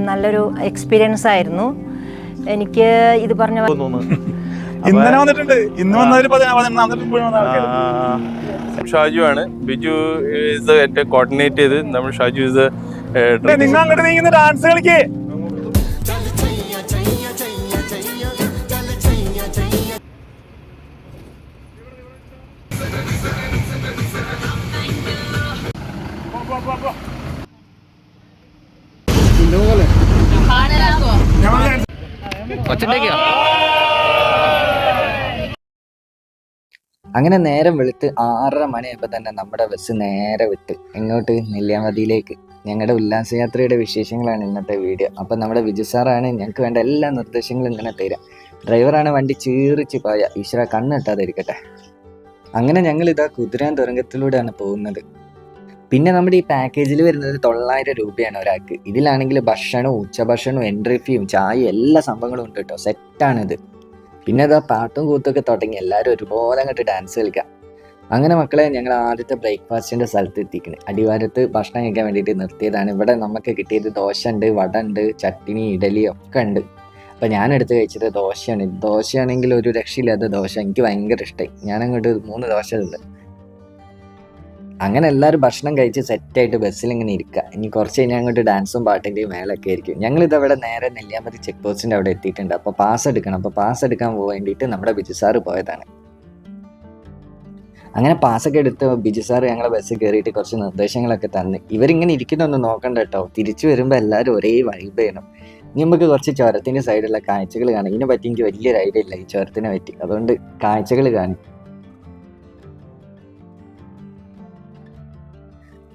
നല്ലൊരു എക്സ്പീരിയൻസ് ആയിരുന്നു. എനിക്ക് ഇത് പറഞ്ഞ ഇന്നലെ വന്നിട്ടുണ്ട്. ഇന്ന് ഷാജു ആണ്. ബിജു എന്റെ കോർഡിനേറ്റ് ചെയ്ത് നമ്മൾ ഷാജു നിങ്ങൾ അങ്ങോട്ട് നീങ്ങുന്ന ഡാൻസ് കളിക്കേ. അങ്ങനെ നേരം വെളുത്ത് 6:30 മണിയായപ്പോൾ തന്നെ നമ്മുടെ ബസ് നേരെ വിട്ട് എങ്ങോട്ട് നെല്ലിയാമ്പതിയിലേക്ക്. ഞങ്ങളുടെ ഉല്ലാസയാത്രയുടെ വിശേഷങ്ങളാണ് ഇന്നത്തെ വീഡിയോ. അപ്പം നമ്മുടെ വിജു സാറാണ് ഞങ്ങൾക്ക് വേണ്ട എല്ലാ നിർദ്ദേശങ്ങളും ഇങ്ങനെ തരാം. ഡ്രൈവറാണ് വണ്ടി ചീറിച്ച് പോയ ഈശ്വര കണ്ണെട്ടാതിരിക്കട്ടെ. അങ്ങനെ ഞങ്ങൾ ഇതാ കുതിരാൻ തുരങ്കത്തിലൂടെയാണ് പോകുന്നത്. പിന്നെ നമ്മുടെ ഈ പാക്കേജിൽ വരുന്നത് 900 രൂപയാണ് ഒരാൾക്ക്. ഇതിലാണെങ്കിൽ ഭക്ഷണവും ഉച്ചഭക്ഷണവും എൻട്രി ഫീയും ചായയും എല്ലാ സംഭവങ്ങളും ഉണ്ട് കേട്ടോ. സെറ്റാണിത്. പിന്നെ ഇതാ പാട്ടും കൂത്തൊക്കെ തുടങ്ങി എല്ലാവരും ഒരുപോലെ അങ്ങോട്ട് ഡാൻസ് കളിക്കാം. അങ്ങനെ മക്കളെ ഞങ്ങൾ ആദ്യത്തെ ബ്രേക്ക്ഫാസ്റ്റിൻ്റെ സ്ഥലത്ത് എത്തിക്കുന്നത്. അടിവാരത്ത് ഭക്ഷണം കഴിക്കാൻ വേണ്ടിയിട്ട് നിർത്തിയതാണ്. ഇവിടെ നമുക്ക് കിട്ടിയത് ദോശ ഉണ്ട്, വട ഉണ്ട്, ചട്നി, ഇഡലി ഒക്കെ ഉണ്ട്. അപ്പോൾ ഞാനെടുത്ത് കഴിച്ചത് ദോശയാണ്. ദോശയാണെങ്കിൽ ഒരു രക്ഷയില്ലാത്ത ദോശ. എനിക്ക് ഭയങ്കര ഇഷ്ടമായി. ഞാനങ്ങോട്ട് 3 ദോശ ഉണ്ട്. അങ്ങനെ എല്ലാവരും ഭക്ഷണം കഴിച്ച് സെറ്റായിട്ട് ബസ്സിൽ ഇങ്ങനെ ഇരിക്കുക. ഇനി കുറച്ച് കഴിഞ്ഞാൽ അങ്ങോട്ട് ഡാൻസും പാട്ടിൻ്റെയും മേലൊക്കെ ആയിരിക്കും. ഞങ്ങളിതവിടെ നേരെ നെല്ലിയാമ്പതി ചെക്ക് പോസ്റ്റിൻ്റെ അവിടെ എത്തിയിട്ടുണ്ട്. അപ്പോൾ പാസ് എടുക്കണം. അപ്പോൾ പാസ് എടുക്കാൻ വേണ്ടിയിട്ട് നമ്മുടെ ബിജു സാറ് പോയതാണ്. അങ്ങനെ പാസ്സൊക്കെ എടുത്ത് ബിജു സാറ് ഞങ്ങളെ ബസ്സിൽ കയറിയിട്ട് കുറച്ച് നിർദ്ദേശങ്ങളൊക്കെ തന്ന്. ഇവരിങ്ങനെ ഇരിക്കുന്നൊന്നും നോക്കണ്ട കേട്ടോ. തിരിച്ചു വരുമ്പോൾ എല്ലാവരും ഒരേ വൈബ് ചെയ്യണം. ഇനി നമുക്ക് കുറച്ച് ചുരത്തിൻ്റെ സൈഡുള്ള കാഴ്ചകൾ കാണാം. ഇതിനെ പറ്റി എനിക്ക് വലിയൊരു ഐഡിയ ഇല്ല, ഈ ചുരത്തിനെ പറ്റി. അതുകൊണ്ട് കാഴ്ചകൾ കാണും.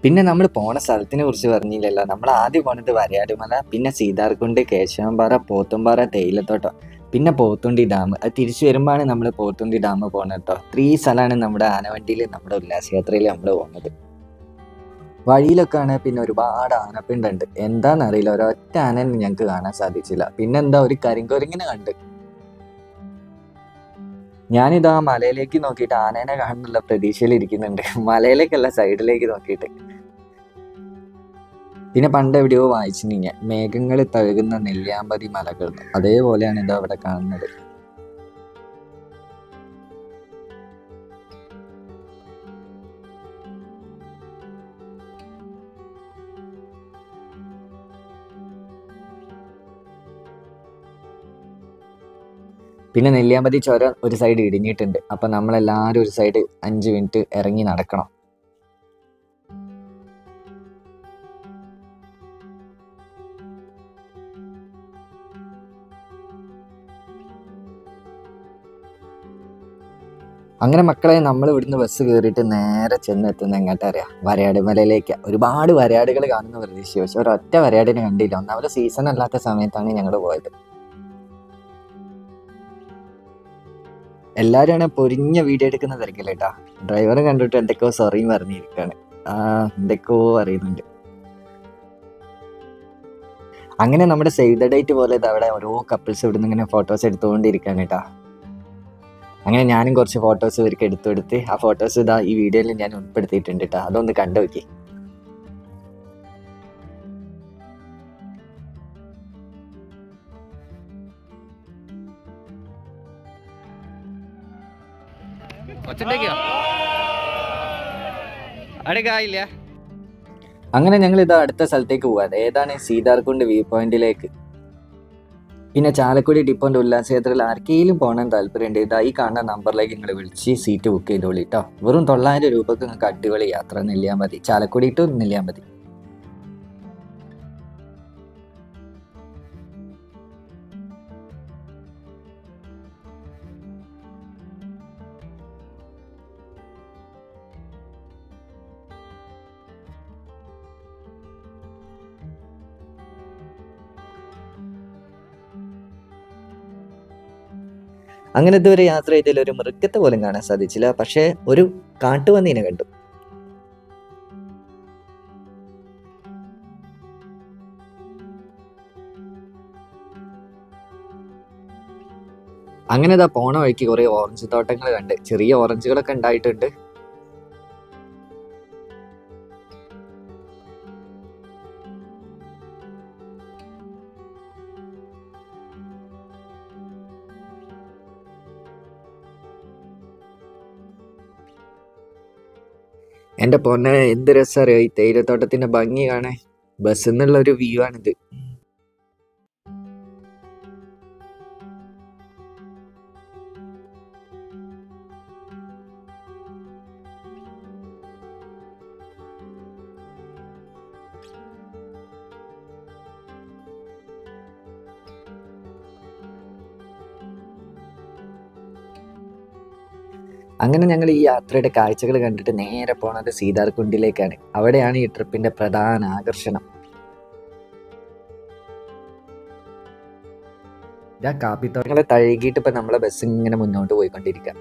പിന്നെ നമ്മൾ പോണ സ്ഥലത്തിനെ കുറിച്ച് പറഞ്ഞില്ലല്ലോ. നമ്മൾ ആദ്യം പോണത് വരയാടുമല, പിന്നെ സീതാർകുണ്ട്, കേശവൻപാറ, പോത്തുംപാറ, തേയിലത്തോട്ടം, പിന്നെ പോത്തുണ്ടി ഡാം. അത് തിരിച്ചു വരുമ്പോഴാണ് നമ്മൾ പോത്തുണ്ടി ഡാം പോകുന്നത് കേട്ടോ. 3 സ്ഥലമാണ് നമ്മുടെ ആനവണ്ടിയിൽ നമ്മുടെ ഉല്ലാസയാത്രയിൽ നമ്മൾ പോകുന്നത്. വഴിയിലൊക്കെ ആണ് പിന്നെ ഒരുപാട് ആനപ്പിണ്ടുണ്ട്. എന്താണെന്നറിയില്ല, ഒരൊറ്റ ആനനെ ഞങ്ങൾക്ക് കാണാൻ സാധിച്ചില്ല. പിന്നെന്താ ഒരു കരിങ്കുരങ്ങിനെ കണ്ട്. ഞാനിതാ മലയിലേക്ക് നോക്കിയിട്ട് ആനേനെ കാണുന്നുള്ള പ്രതീക്ഷയിൽ ഇരിക്കുന്നുണ്ട്. മലയിലേക്കല്ല, സൈഡിലേക്ക് നോക്കിയിട്ട്. പിന്നെ പണ്ട് എവിടെയോ വായിച്ചു ഞാൻ, മേഘങ്ങൾ തഴുകുന്ന നെല്ലിയാമ്പതി മലകൾ. അതേപോലെയാണ് ഇതാ അവിടെ കാണുന്നത്. പിന്നെ നെല്ലിയാമ്പതി ചുരം ഒരു സൈഡ് ഇടിഞ്ഞിട്ടുണ്ട്. അപ്പം നമ്മളെല്ലാവരും ഒരു സൈഡ് 5 മിനിറ്റ് ഇറങ്ങി നടക്കണം. അങ്ങനെ മക്കളെ നമ്മൾ ഇവിടുന്ന് ബസ് കയറിയിട്ട് നേരെ ചെന്നെത്തുന്ന എങ്ങോട്ടാ അറിയാം, വരയാടുമലയിലേക്കാണ്. ഒരുപാട് വരയാടുകൾ കാണുന്ന പ്രതീക്ഷ, പക്ഷെ ഒരൊറ്റ വരയാടിനെ കണ്ടില്ല. ഒന്നാമത് സീസൺ അല്ലാത്ത സമയത്താണ് ഞങ്ങൾ പോയത്. എല്ലാവരും പൊരിഞ്ഞ വീഡിയോ എടുക്കുന്ന തിരക്കില്ലേട്ടാ. ഡ്രൈവറെ കണ്ടിട്ട് എന്തൊക്കെയോ സോറിയും പറഞ്ഞിരിക്കുകയാണ്. എന്തൊക്കെയോ അറിയുന്നുണ്ട്. അങ്ങനെ നമ്മുടെ സേവ് ദ ഡേറ്റ് പോലെ അവിടെ ഓരോ കപ്പിൾസ് ഇവിടുന്ന് ഇങ്ങനെ ഫോട്ടോസ് എടുത്തുകൊണ്ടിരിക്കുകയാണ് കേട്ടാ. അങ്ങനെ ഞാനും കുറച്ച് ഫോട്ടോസ് ഇവർക്ക് എടുത്ത് ആ ഫോട്ടോസ് ഇതാ ഈ വീഡിയോയിൽ ഞാൻ ഉൾപ്പെടുത്തിയിട്ടുണ്ട് കേട്ടോ. അതൊന്ന് കണ്ടു നോക്കി. അങ്ങനെ ഞങ്ങൾ ഇതാ അടുത്ത സ്ഥലത്തേക്ക് പോകാം. ഏതാണ് സീതാർകുണ്ട് വ്യൂ പോയിന്റിലേക്ക്. പിന്നെ ചാലക്കുടി ഡിപ്പോന്റെ ഉല്ലാസയാത്രയിൽ ആർക്കെങ്കിലും പോകാൻ താല്പര്യമുണ്ട്, ഇതാ ഈ കാണുന്ന നമ്പറിലേക്ക് നിങ്ങൾ വിളിച്ച് സീറ്റ് ബുക്ക് ചെയ്തോളി കേട്ടോ. വെറും 900 രൂപക്ക് നിങ്ങൾക്ക് അടിപൊളി യാത്ര നെല്ലിയാമ്പതി, ചാലക്കുടി ടു നെല്ലിയാമ്പതി. അങ്ങനെ ഇതുവരെ യാത്ര ചെയ്തതിൽ ഒരു മൃഗത്തെ പോലും കാണാൻ സാധിച്ചില്ല, പക്ഷേ ഒരു കാട്ടുപന്നീനെ കണ്ടു. അങ്ങനെ ഇതാ പോണ വഴിക്ക് കുറെ ഓറഞ്ച് തോട്ടങ്ങൾ കണ്ട്. ചെറിയ ഓറഞ്ചുകളൊക്കെ ഉണ്ടായിട്ടുണ്ട്. എൻ്റെ പൊന്നെ എന്ത് രസറിയോ ഈ തേയിലത്തോട്ടത്തിന്റെ ഭംഗി കാണാൻ. ബസ്സിൽ നിന്നുള്ള ഒരു വ്യൂ ആണിത്. അങ്ങനെ ഞങ്ങൾ ഈ യാത്രയുടെ കാഴ്ചകൾ കണ്ടിട്ട് നേരെ പോണത് സീതാർകുണ്ടിലേക്കാണ്. അവിടെയാണ് ഈ ട്രിപ്പിന്റെ പ്രധാന ആകർഷണം. ഇതാ കാപ്പിത്തോട്ടങ്ങളെ തഴുകിയിട്ട് ഇപ്പൊ നമ്മളെ ബസ് ഇങ്ങനെ മുന്നോട്ട് പോയിക്കൊണ്ടിരിക്കുക.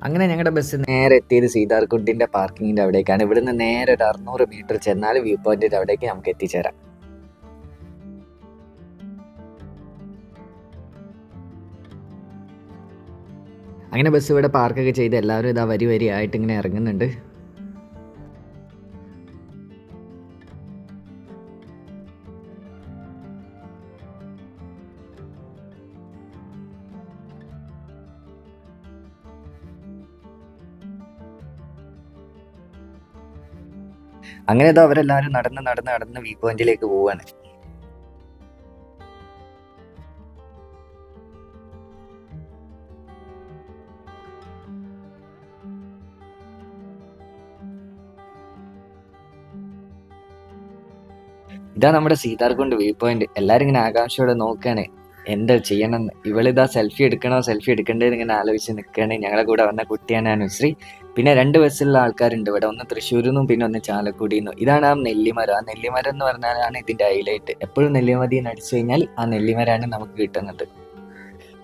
അങ്ങനെ ഞങ്ങളുടെ ബസ് നേരെ എത്തിയത് സീതാർകുണ്ടിന്റെ പാർക്കിങ്ങിന്റെ അവിടേക്കാണ്. ഇവിടുന്ന് നേരെ ഒരു 600 മീറ്റർ ചെന്നാൽ വ്യൂ പോയിന്റിന്റെ അവിടേക്ക് നമുക്ക് എത്തിച്ചേരാം. അങ്ങനെ ബസ് ഇവിടെ പാർക്കൊക്കെ ചെയ്ത് എല്ലാവരും ഇതാ വരി വരിയായിട്ട് ഇങ്ങനെ ഇറങ്ങുന്നുണ്ട്. അങ്ങനെ ഇതാ അവരെല്ലാവരും നടന്ന് വ്യൂ പോയിന്റിലേക്ക് പോവാണ്. ഇതാ നമ്മുടെ സീതാർകുണ്ട് വ്യൂ പോയിന്റ്. എല്ലാരും ഇങ്ങനെ ആകാംക്ഷയോടെ നോക്കുകയാണ് എന്താ ചെയ്യണമെന്ന്. ഇവളിതാ സെൽഫി എടുക്കണ്ടേന്ന് ഇങ്ങനെ ആലോചിച്ച് നിൽക്കുകയാണ്. ഞങ്ങളെ കൂടെ വന്ന കുട്ടിയാണ് അനുശ്രീ. പിന്നെ 2 ബസ്സിലുള്ള ആൾക്കാരുണ്ട് ഇവിടെ, ഒന്ന് തൃശ്ശൂരിൽ നിന്നും പിന്നെ ഒന്ന് ചാലക്കുടിയിൽ നിന്നും. ഇതാണ് ആ നെല്ലിമരം. ആ നെല്ലിമരം എന്ന് പറഞ്ഞാലാണ് ഇതിന്റെ ഹൈലൈറ്റ്. എപ്പോഴും നെല്ലിമതിന്ന് അടിച്ചു കഴിഞ്ഞാൽ ആ നെല്ലിമരമാണ് നമുക്ക് കിട്ടുന്നത്.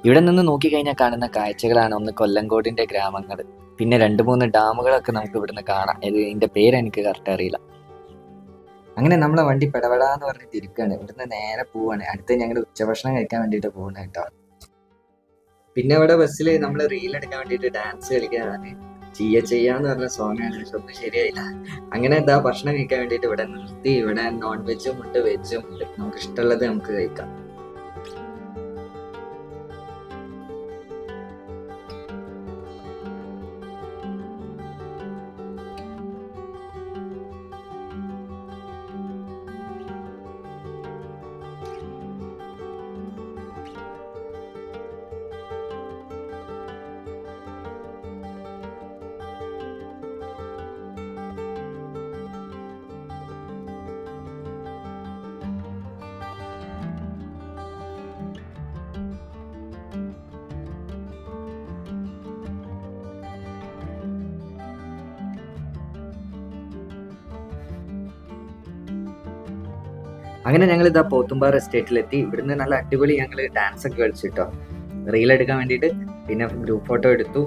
ഇവിടെ നിന്ന് നോക്കിക്കഴിഞ്ഞാൽ കാണുന്ന കാഴ്ചകളാണ് ഒന്ന് കൊല്ലങ്കോടിന്റെ ഗ്രാമങ്ങൾ, പിന്നെ 2-3 ഡാമുകളൊക്കെ നമുക്ക് ഇവിടുന്ന് കാണാം. ഇതിന്റെ പേര് എനിക്ക് കറക്റ്റ് അറിയില്ല. അങ്ങനെ നമ്മളെ വണ്ടി പെടപെടാന്ന് പറഞ്ഞ് തിരിക്കുകയാണ്. ഇവിടുന്ന് നേരെ പോവാണ്. അടുത്ത് ഞങ്ങൾ ഉച്ചഭക്ഷണം കഴിക്കാൻ വേണ്ടിയിട്ട് പോകുന്നത് കേട്ടോ. പിന്നെ ഇവിടെ ബസ്സിൽ നമ്മൾ റീൽ എടുക്കാൻ വേണ്ടിയിട്ട് ഡാൻസ് കളിക്കാനാണ്. ചെയ്യാന്ന് പറഞ്ഞ സോങ് ആണ്, പക്ഷെ ഒന്നും ശരിയായില്ല. അങ്ങനെ എന്താ ഭക്ഷണം കഴിക്കാൻ വേണ്ടിയിട്ട് ഇവിടെ നിർത്തി. ഇവിടെ നോൺ വെജും ഉണ്ട്, വെജും ഉണ്ട്. നമുക്ക് ഇഷ്ടമുള്ളത് നമുക്ക് കഴിക്കാം. അങ്ങനെ ഞങ്ങൾ ഇതാ പോത്തുംപാറ എസ്റ്റേറ്റിലെത്തി. ഇവിടുന്ന് നല്ല അടിപൊളി ഞങ്ങൾ ഡാൻസ് ഒക്കെ കളിച്ചിട്ടോ, റീൽ എടുക്കാൻ വേണ്ടിയിട്ട്. പിന്നെ ഗ്രൂപ്പ് ഫോട്ടോ എടുത്തു.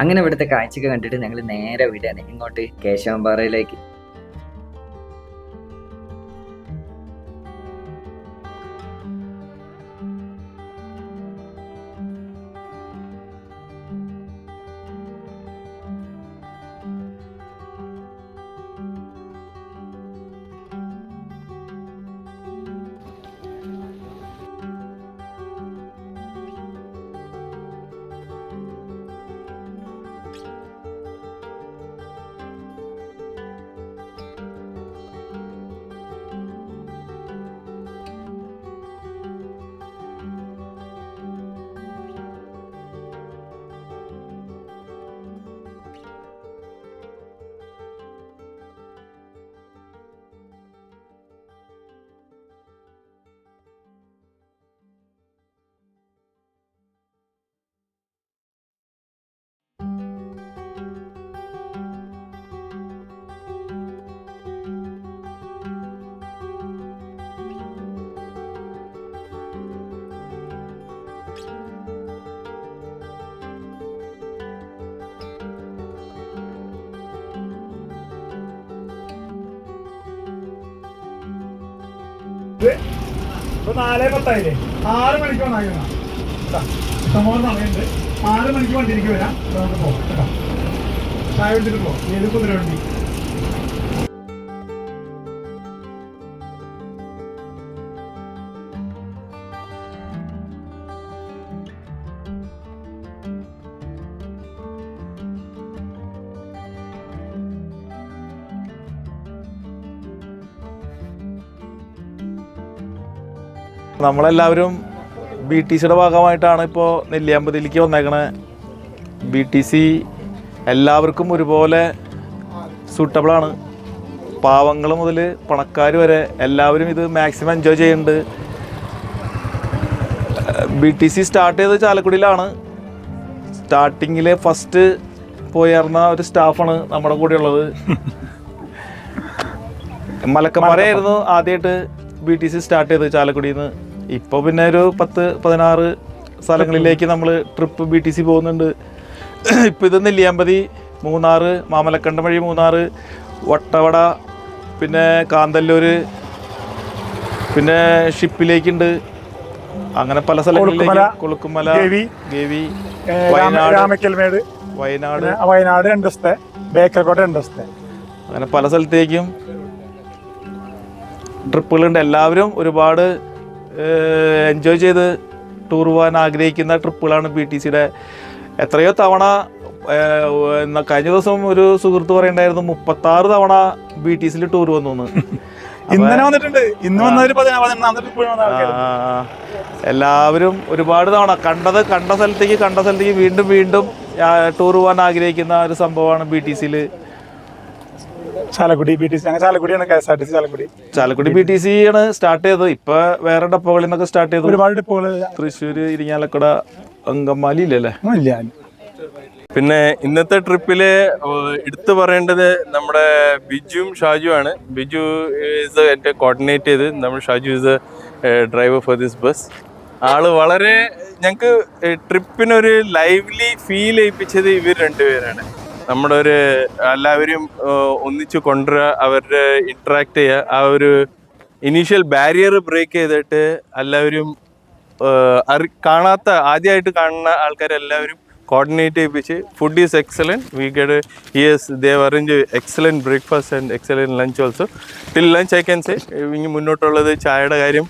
അങ്ങനെ ഇവിടുത്തെ കാഴ്ചയൊക്കെ കണ്ടിട്ട് ഞങ്ങൾ നേരെ വിടാണ് ഇങ്ങോട്ട് കേശവൻപാറയിലേക്ക്. ഇപ്പൊ 4:10 6 മണിക്ക് വന്നാ ഇഷ്ടംപോലെ സമയമുണ്ട്. 6 മണിക്ക് വണ്ടിയിലേക്ക് വരാം. നമുക്ക് പോകാം കേട്ടോ. ചായ എടുത്തിട്ട് പോകാം. ഏത് കുതിരവണ്ടി? നമ്മളെല്ലാവരും BTCയുടെ ഭാഗമായിട്ടാണ് ഇപ്പോൾ നെല്ലിയാമ്പതിയിലേക്ക് വന്നേക്കണേ. BTC എല്ലാവർക്കും ഒരുപോലെ സൂട്ടബിളാണ്. പാവങ്ങൾ മുതൽ പണക്കാർ വരെ എല്ലാവരും ഇത് മാക്സിമം എൻജോയ് ചെയ്യുന്നുണ്ട്. BTC സ്റ്റാർട്ട് ചെയ്തത് ചാലക്കുടിയിലാണ്. സ്റ്റാർട്ടിങ്ങിൽ ഫസ്റ്റ് പോയിരുന്ന ഒരു സ്റ്റാഫാണ് നമ്മുടെ കൂടെ ഉള്ളത്. മലക്കപ്പാറയായിരുന്നു ആദ്യമായിട്ട് BTC സ്റ്റാർട്ട് ചെയ്തത് ചാലക്കുടിയിൽ നിന്ന്. ഇപ്പോൾ പിന്നെ ഒരു 10-16 സ്ഥലങ്ങളിലേക്ക് നമ്മൾ ട്രിപ്പ് BTC പോകുന്നുണ്ട്. ഇപ്പോൾ ഇത് നെല്ലിയാമ്പതി, മൂന്നാർ, മാമലക്കണ്ടം വഴി മൂന്നാർ, വട്ടവട, പിന്നെ കാന്തല്ലൂർ, പിന്നെ ഷിപ്പിലേക്കുണ്ട്. അങ്ങനെ പല സ്ഥലങ്ങളിലേക്ക്, കൊളുക്കുമല, ഗവി, വയനാട് 2 ദിവസത്തെ, ബേക്കൽകോട്ട 2 ദിവസത്തെ, അങ്ങനെ പല സ്ഥലത്തേക്കും ട്രിപ്പുകളുണ്ട്. എല്ലാവരും ഒരുപാട് എൻജോയ് ചെയ്ത് ടൂർ പോകാൻ ആഗ്രഹിക്കുന്ന ട്രിപ്പുകളാണ് BTCയുടെ. എത്രയോ തവണ കഴിഞ്ഞ ദിവസം ഒരു സുഹൃത്ത് പറയണ്ടായിരുന്നു 36 തവണ BTCയിൽ ടൂർ വന്നു. ഇന്നലെ വന്നിട്ടുണ്ട്. ഇന്ന് വന്നൊരു എല്ലാവരും ഒരുപാട് തവണ കണ്ട സ്ഥലത്തേക്ക് വീണ്ടും ടൂർ പോകാൻ ആഗ്രഹിക്കുന്ന ഒരു സംഭവമാണ് BTCയിൽ. ചാലക്കുടി BTC, ചാലക്കുടിയാണ് KSRTC ചാലക്കുടി BTC ആണ് സ്റ്റാർട്ട് ചെയ്തത്. ഇപ്പൊ വേറെ ഡെപ്പോകളിൽ നിന്നൊക്കെ സ്റ്റാർട്ട് ചെയ്തു. ഒരുപാട് ഡെപ്പോകൾ തൃശ്ശൂർ, ഇരിങ്ങാലക്കുട, അങ്കമാലി ഇല്ലല്ലേ? ഇല്ല. പിന്നെ ഇന്നത്തെ ട്രിപ്പില് എടുത്തു പറയേണ്ടത് നമ്മുടെ ബിജുവും ഷാജുവാണ്. ബിജു ഈസ് എന്റെ കോർഡിനേറ്റ് ചെയ്ത്, നമ്മുടെ Shaju is driver for this bus. ആള് വളരെ ഞങ്ങൾക്ക് ട്രിപ്പിനൊരു ലൈവ്ലി ഫീൽ ചെയ്യിപ്പിച്ചത് ഇവർ രണ്ടുപേരാണ്. നമ്മുടെ ഒരു എല്ലാവരും ഒന്നിച്ചു കൊണ്ടുവരിക, അവരുടെ ഇൻട്രാക്ട് ചെയ്യുക, ആ ഒരു ഇനീഷ്യൽ ബാരിയർ ബ്രേക്ക് ചെയ്തിട്ട് എല്ലാവരും ആദ്യമായിട്ട് കാണുന്ന ആൾക്കാരെല്ലാവരും കോർഡിനേറ്റ് ചെയ്യിപ്പിച്ച് food is excellent. We get they arrange excellent breakfast and excellent lunch also. Till lunch I can say. ഇനി മുന്നോട്ടുള്ളത് ചായയുടെ കാര്യം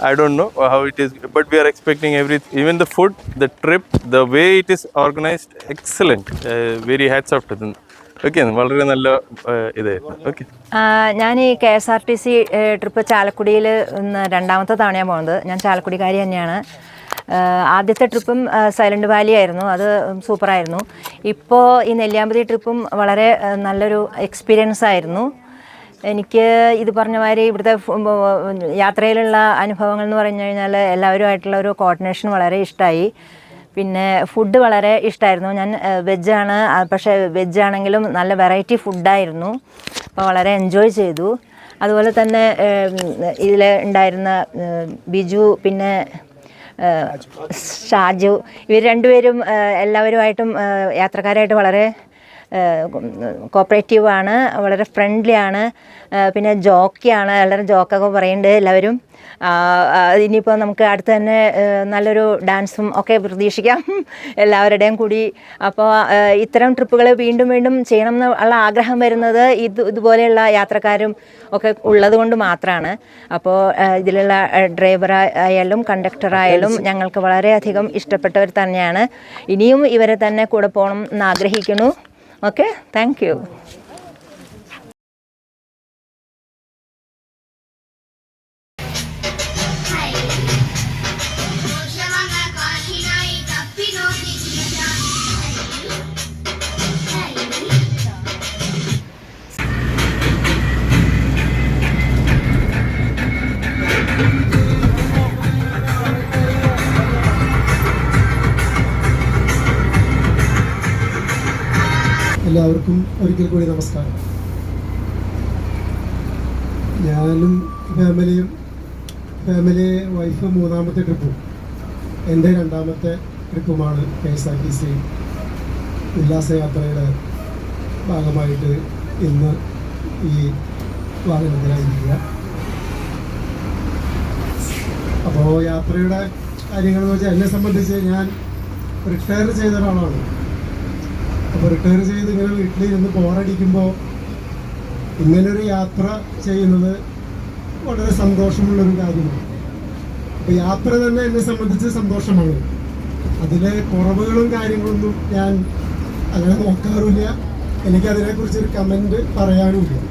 I don't know how it is, but we are expecting everything, even the food, the trip, the way it is organized, excellent. Very hats off to them. Okay, വളരെ നല്ല ഇതായിരുന്നു. Okay, ഞാൻ ഈ KSRTC trip ചാലക്കുടിയിൽ രണ്ടാമത്തെ തവണയാണ് പോകുന്നത്. ഞാൻ ചാലക്കുടിക്കാരി തന്നെയാണ്. ആദ്യത്തെ ട്രിപ്പും സൈലൻറ്റ് വാലി ആയിരുന്നു, അത് സൂപ്പറായിരുന്നു. ഇപ്പോൾ ഈ നെല്ലിയാമ്പതി ട്രിപ്പും വളരെ നല്ലൊരു എക്സ്പീരിയൻസ് ആയിരുന്നു. എനിക്ക് ഇത് പറഞ്ഞ മാതിരി ഇവിടുത്തെ യാത്രയിലുള്ള അനുഭവങ്ങൾ എന്ന് പറഞ്ഞു കഴിഞ്ഞാൽ എല്ലാവരുമായിട്ടുള്ള ഒരു കോർഡിനേഷൻ വളരെ ഇഷ്ടമായി. പിന്നെ ഫുഡ് വളരെ ഇഷ്ടമായിരുന്നു. ഞാൻ വെജാണ്, പക്ഷേ വെജാണെങ്കിലും നല്ല വെറൈറ്റി ഫുഡായിരുന്നു. അപ്പോൾ വളരെ എൻജോയ് ചെയ്തു. അതുപോലെ തന്നെ ഇതിൽ ഉണ്ടായിരുന്ന ബിജു, പിന്നെ ഷാജു, ഇവർ രണ്ടുപേരും എല്ലാവരുമായിട്ടും യാത്രക്കാരായിട്ട് വളരെ കോപ്പറേറ്റീവാണ്, വളരെ ഫ്രണ്ട്ലിയാണ്. പിന്നെ ജോക്കിയാണ്, എല്ലാവരും ജോക്കൊക്കെ പറയുന്നുണ്ട് എല്ലാവരും. ഇനിയിപ്പോൾ നമുക്ക് അടുത്ത് തന്നെ നല്ലൊരു ഡാൻസും ഒക്കെ പ്രതീക്ഷിക്കാം എല്ലാവരുടെയും കൂടി. അപ്പോൾ ഇത്തരം ട്രിപ്പുകൾ വീണ്ടും ചെയ്യണം എന്നുള്ള ആഗ്രഹം വരുന്നത് ഇതുപോലെയുള്ള യാത്രക്കാരും ഒക്കെ ഉള്ളത് കൊണ്ട് മാത്രമാണ്. അപ്പോൾ ഇതിലുള്ള ഡ്രൈവറായാലും കണ്ടക്ടറായാലും ഞങ്ങൾക്ക് വളരെയധികം ഇഷ്ടപ്പെട്ടവർ തന്നെയാണ്. ഇനിയും ഇവരെ തന്നെ കൂടെ പോകണം എന്ന് ആഗ്രഹിക്കുന്നു. Okay, thank you. എല്ലാവർക്കും ഒരിക്കൽ കൂടി നമസ്കാരം. ഞാനും ഫാമിലി വൈഫ് മൂന്നാമത്തെ ട്രിപ്പും എൻ്റെ രണ്ടാമത്തെ ട്രിപ്പുമാണ് KSRTC ഉല്ലാസയാത്രയുടെ ഭാഗമായിട്ട് ഇന്ന് ഈ വാഹനത്തിലായിരിക്കുക. അപ്പോൾ യാത്രയുടെ കാര്യങ്ങൾ എന്ന് വെച്ചാൽ എന്നെ സംബന്ധിച്ച് ഞാൻ റിട്ടയർ ചെയ്ത ഒരാളാണ്. അപ്പോൾ റിട്ടയർ ചെയ്ത് ഇങ്ങനെ വീട്ടിലിരുന്ന് ബോറടിക്കുമ്പോൾ ഇങ്ങനൊരു യാത്ര ചെയ്യുന്നത് വളരെ സന്തോഷമുള്ളൊരു കാര്യമാണ്. അപ്പോൾ യാത്ര തന്നെ എന്നെ സംബന്ധിച്ച് സന്തോഷമാണ്. അതിലെ കുറവുകളും കാര്യങ്ങളൊന്നും ഞാൻ അങ്ങനെ നോക്കാറുമില്ല. എനിക്കതിനെക്കുറിച്ചൊരു കമൻറ്റ് പറയാനുമില്ല.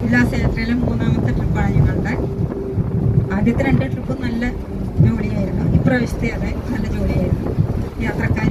ഉല്ലാസയാത്രയിലെ 3ാമത്തെ ട്രിപ്പാണ് ഞങ്ങളുടെ. ആദ്യത്തെ 2 ട്രിപ്പും നല്ല ജോലിയായിരുന്നു. ഇപ്രാവശ്യത്തെ അതെ നല്ല ജോലിയായിരുന്നു. യാത്രക്കാർ